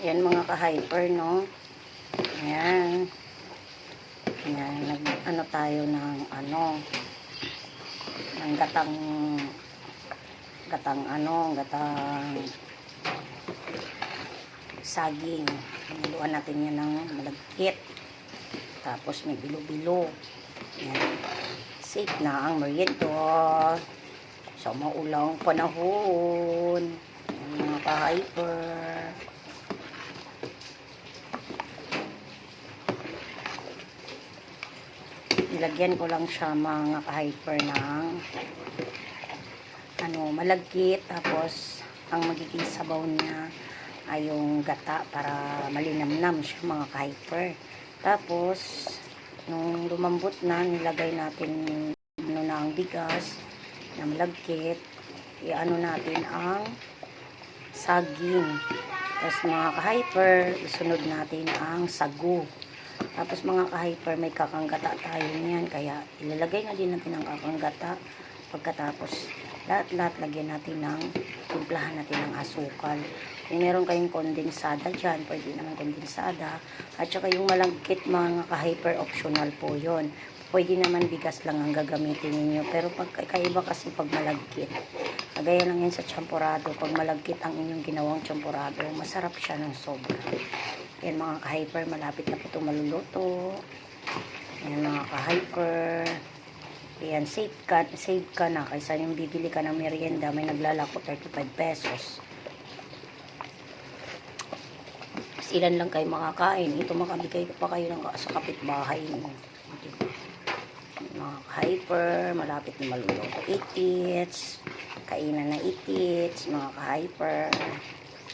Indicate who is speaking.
Speaker 1: Yan mga ka-hyper, no? Ayan. Ayan. Nag-ano tayo ng ng gatang saging. Niluan natin yan ng malagkit. Tapos may bilo-bilo. Ayan. Safe na ang merienda sa maulang panahon. Ayan, mga ka-hyper. Nilagyan ko lang siya mga ka-hyper ng malagkit. Tapos ang magiging sabaw niya ay yung gata para malinamnam siya mga ka-hyper. Tapos nung lumambot na, nilagay natin na ang bigas na malagkit. Iano natin ang saging. Tapos mga ka-hyper, isunod natin ang sagu. Tapos mga ka-hyper, may kakanggata tayo niyan. Kaya ilalagay na din natin ang kakanggata. Pagkatapos, lahat-lahat lagyan natin ng, timplahan natin ng asukal. Kung meron kayong kondensada dyan, pwede naman kondensada. At saka yung malagkit mga ka-hyper, optional po yon. Pwede naman bigas lang ang gagamitin ninyo. Pero pagkaiba kasi pag malagkit. Kagaya lang yan sa champurado. Pag malagkit ang inyong ginawang champurado, masarap siya ng sobra. Yan mga ka-hyper, malapit na po itong maluluto. Yan mga ka-hyper. Yan, save ka na. Kaysa yung bibili ka ng merienda, may naglalako 35 pesos. Ilan lang kayo makakain. Ito makabigay pa kayo ng sa kapitbahay niyo. Mga ka-hyper, malapit na maluluto. Itits, kainan na itits, mga ka-hyper.